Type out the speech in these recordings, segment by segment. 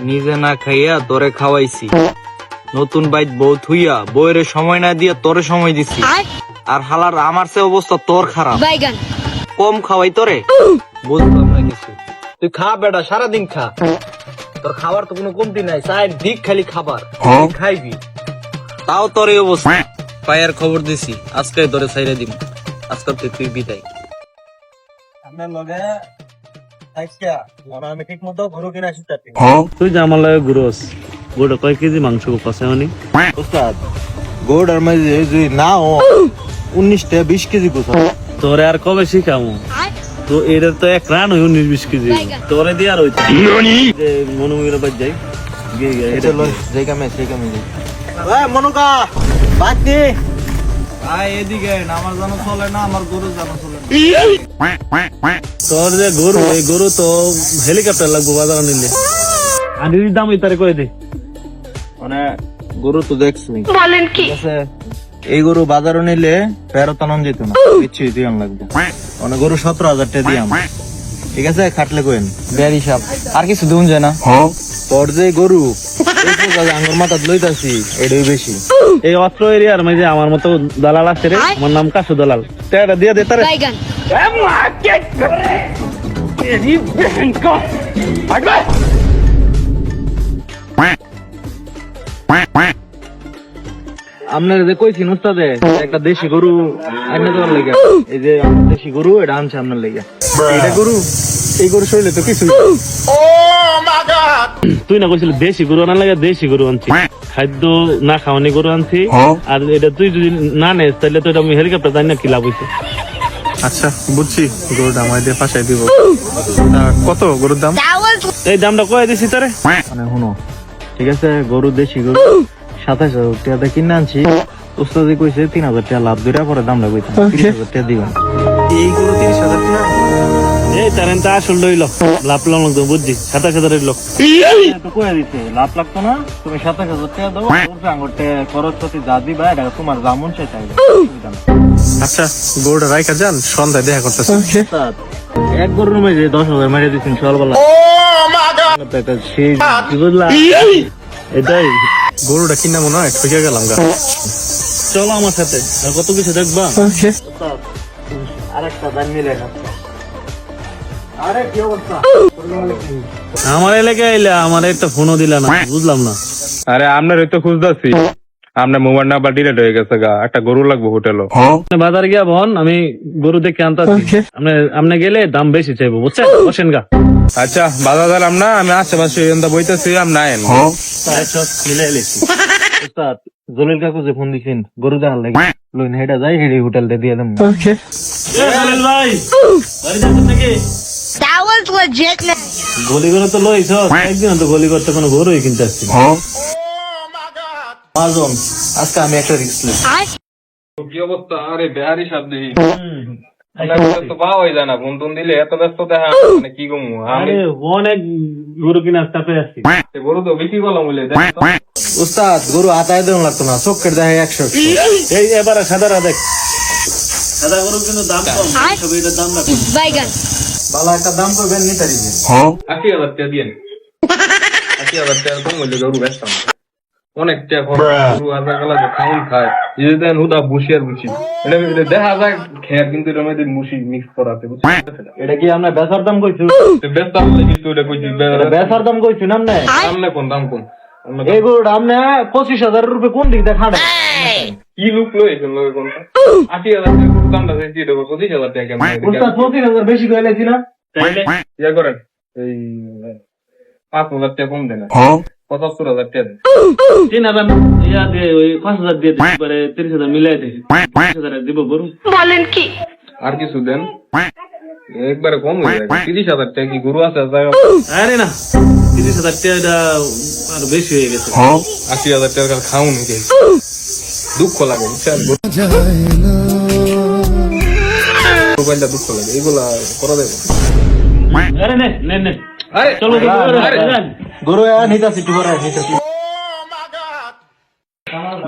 নিজে না খাইয়া তোরে খাওয়াইছি, নতুন বাইত বউ থুইয়া বউয়ের সময় না দিয়া তোরে সময় দিছি, আর হালার আমার সে অবস্থা তোর খারাপ, কম খাওয়াই তোরে বুঝলাম না কিছু। তুই খা বেটা, সারাদিন খা, তোর খাবার তো কোনো কমতি নাই, চাই দিক খালি খাবার খাইবি, তাও তোর এই অবস্থা। পায়ের খবর দিছি, আজকে তোরে ছাইরে দিম, আজকে তুই বিদায়। আপনার লগে আমি ঠিক মতো গরু কিনে আসি। তুই যে আমার লাগে ঘুরোস, গোটা কয় কেজি মাংস কষে মানে উস্তাদ গোড়ার মাঝে যদি না 19টা 20 কেজি কোথা তোরে আর কবে শিখামু? তো এটা তো এক রান হই 19-20 কেজি তোরে দিয়ে আর হইতো যে মনুমিরা বাজ যাই এটা লই যেই কামে সেই কামে যাই। এই মনুকা বাতি আয় এদিকে, আমার জানো চলে না, আমার গরু জানো চলে না। তোর যে গরু, এই গরু তো হেলিকপ্টার লাগবো বাজার নিলে, আর দাম তারে কয়ে দে। মানে গরু তো দেখছি, বলেন কি এই গরু বাজারে নিলে ফেরত আনন যেত না, কিছুই দিয়ে লাগবে। মানে গরু 17,000 টাকা দিয়ে আমার, ঠিক আছে? খাটলে কইন বেয়ার হিসাব, আর কিছু দিন যায় না। তোর যে গরু আঙ্গুর মাথা লইতাছি এটাই বেশি। এই অত্র এরিয়ার মাঝে আমার মতো দালাল আছে রে, আমার নাম কাশু দালাল, টাকাটা দিয়ে দে তারে। আপনার যে কইছি উস্তাদে একটা দেশি গরু আইনে দেওয়ার লেগে, এই যে দেশি গরু এটা আনছে আপনার লেগে। এটা গরু, এই গরু শরীরে তো কিছু। তুই না কইছিলি দেশি গরু আনার লাগে, দেশি গরু আনছি, খাদ্য না খাওয়ানি গরু আনছি। আর এটা তুই যদি না নেস তাহলে তো এটা আমি হেলিকপ্টার জানি না কি লাভ হইছে। আচ্ছা বুঝছি, গরুটা আমায় দিয়ে ফাঁসাই দিব। কত গরুর দাম? এই দামটা কয়ে দিছি তারে। মানে শুনো, ঠিক আছে, গরু দেশি গরু 27,000 টাকা কিনে আনছি। উস্তাদি কইছে 3,000 টাকা লাভ ধরে পরে দামটা কইতাম 30,000 টাকা দিবেন। এই গরু 30,000 টাকা? এই তারেন তা আসল লইল, লাভ লাভ লাগতো বুঝছি, 27,000 হইল তো কয়ে দিছে লাভ লাগতো না, তুমি 27,000 টাকা দাও, আঙুরতে খরচ পাতি যা দিবা এটা তোমার যেমন সে চাইবে। আচ্ছা গরুটা রাইখা যান, সন্ধ্যায় দেখা করতেছি। এক গরুর মধ্যে 10,000 মেরে দিচ্ছেন সকালবেলা। বুঝলা, এটাই গরুটা কিনা মনে হয় ঠকে গেলাম গা। চলো আমার সাথে, আর কত কিছু দেখবা। আরেকটা দান মিলে আরে কি অবস্থা? আমার এলাকায় এলে আমার একটা ফোনও দিলা না, বুঝলাম না। আরে আপনার তো খুঁজতেছি, আপনার মোবাইল নাম্বার ডিলেট হয়ে গেছে গা, একটা গরু লাগবে হোটেলও। বাজার গিয়া বন, আমি গরু দেখে আনতাছি, আপনি গেলে দাম বেশি চাইবো, বুঝছেন? বসেন গা। আচ্ছা বাজার দিলাম না, আমি আশেপাশে বইতেছি, আপনি আইন। মিলে এলেছি। উস্তাদ জলিল কাকু যে ফোন দিছেন গরু দেখার লাগে, লইন হেডা যাই হেডি হোটেলতে দিয়ে দেব। জলিল ভাই বাড়ি যাচ্ছেন নাকি? That was legit. গলি করে তো লইছ, একদিন তো গলি করতে কোনো গরুই কিনতে আসছি। মাজন আজকে আমি একটা রিস্ক নিই। কি অবস্থা? আরে বেহারি সাপ দেখি তো পাওয়া হয়ে যায় না, ফোন টোন দিলে এত ব্যস্ত দেখা, মানে কি গমু আমি আরে অনেক গরু কিনার চাপে আসছি। গরু তো বিক্রি করলাম বলে। উস্তাদ গরু আতায় দেওয়া লাগতো না, চোখের দেখায় 100। এই এবারে সাদারা দেখ, সাদা গরু কিন্তু দাম কম, সবই এটার দাম রাখুন। ভালো একটা দাম করবেন নিতে দিবেন। 80,000 টাকা দিয়ে 80,000 টাকা কম হইলে গরু বেচতাম অনেক টাকা খরচ। গরু আধা কালা যে খাউন খায়, যদি দেন হুদা বসি আর বসি, এটা দেখা যায় খেয়ার, কিন্তু এটার মধ্যে মুসি মিক্স করাতে, এটা কি আমরা বেচার দাম কইছো? বেচতাম কিন্তু এটা কইছি বেচার দাম কইছো না? সামনে কোন দাম কোন এই গরুটা আপনি 25,000 রুপে কোন দিক দিয়ে খাড়ে? কি লুক লইছেন লগে কোনটা? 80,000 টাকা গরুর দামটা বেশি দেবো, 25,000 টাকা কেমন? উস্তাদ 25,000 বেশি কইলেছি না? তাইলে ইয়া করেন, এই 5,000 টাকা কম দেন, 75,000 টাকা দেন। 3,000 ইয়া দিয়ে ওই 5,000 দিয়ে দিতে পারে, 30,000 মিলাই দে, 30,000 দিব গরু। আর কিছু দেন, একবারে কম হয়ে যায়। 30,000 টাকা কি গরু আছে? আরে না, 30,000 টাকা আর বেশি হয়ে গেছে। 80,000 টাকা খাউন নাকি? দুঃখ লাগে বুঝছেন, মোবাইলটা দুঃখ লাগে, এগুলা করা দেবো। আরে নে নে নে, আরে চলো গরু নিতাছি একটু পরে নিতাছি।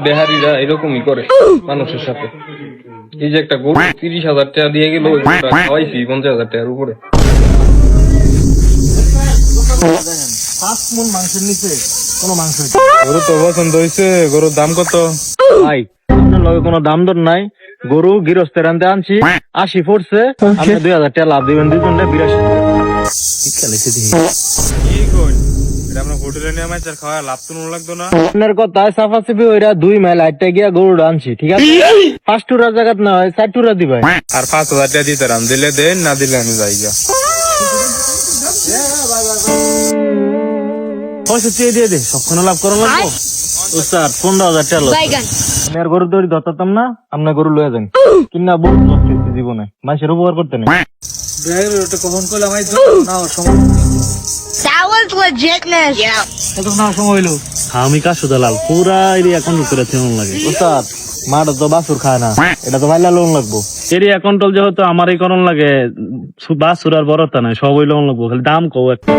বেহারিরা এরকমই করে মানুষের সাথে। এই যে একটা গরু 30,000 টাকা দিয়ে গেল, খাওয়াইছি 50,000 টাকার উপরে। 5 মণ মাংসের নিচে কোনো মাংস গরু তো পছন্দ হয়েছে, গরুর দাম কত? ভাই আপনার লগে কোনো দাম দর নাই। গরু গৃহস্থের আনতে আনছি 80 পড়ছে, আপনি 2000 টাকা লাভ দিবেন দুজনে 82। কি কই এটা আমরা হোটেলে নিয়ে মাছ আর খাওয়া লাভ তো লাগতো না। আপনার কথায় সাফা সিপি ওইরা 2 মাইল আইটা গিয়া গরু আনছি, ঠিক আছে? 5 টুরা জায়গাত না হয় 4 টুরা দিবাই। আর 5000 টাকা দিতে রাম, দিলে দেন, না দিলে আমি যাই গা। পয়সা চেয়ে দিয়ে দে, সবখানে লাভ করা লাগবো। উস্তাদ 15000 টাকা লস। আমি আর গরু দড়ি ধরতাম না, আপনার গরু লয়ে যান কিনা বহুত লস হয়েছে জীবনে, মানুষের উপকার করতে নেই। That was legitness. Yeah. আমি কাশু দালাল পুরা এরিয়া কন্ট্রোল করে তেমন লাগে। উস্তাদ মাটা তো বাছুর খায় না, এটা তো ভাইলা লোন লাগবো। এরিয়া কন্ট্রোল যেহেতু আমার এই করণ লাগে, বাসুর আর বড়তা নাই, সবই লোন লাগবো, খালি দাম কও একটা।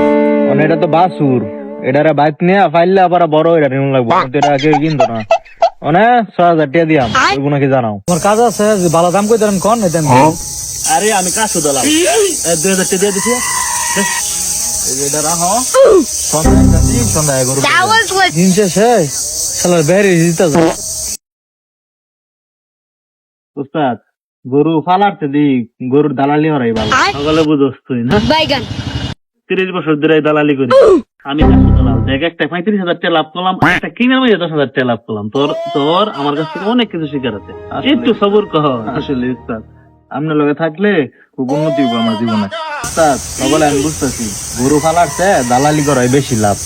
মানে এটা তো বাছুর, এটারে বাইক নিয়ে ফাইলে আবার বড় এটা লোন লাগবো, কিন্তু এটা কেউ কিনতো না। মানে 6000 টাকা দিয়াম, ওইগুলো নাকি জানাও। তোমার কাজ আছে, ভালো দাম কই দেন কোন এটা। আরে আমি কাশু দালাল 2000 টাকা দিয়ে দিছি। এটা রাখো, সন্ধ্যায় যাচ্ছি, সন্ধ্যায় গরু That was legit. দিন শেষে শালার বেরি দিতে যায়। উস্তাদ গরু ফালারতে দি, গরুর দালালি হরাই ভালো। সকালে বুঝোস তুই না, Bacon. 30 বছর ধরে এই দালালি করি। আমি কাশু দালাল দেখ, একটা 35,000 টাকা লাভ করলাম, একটা কিনার মধ্যে 10,000 টাকা লাভ করলাম। তোর আমার কাছ থেকে অনেক কিছু শিকার আছে, একটু সবুর কহ। আসলে উস্তাদ আপনার লগে থাকলে খুব উন্নতি হবে আমার জীবনে। উস্তাদ সকলে আমি বুঝতেছি, গরু ফালারতে দালালি করাই বেশি লাভ।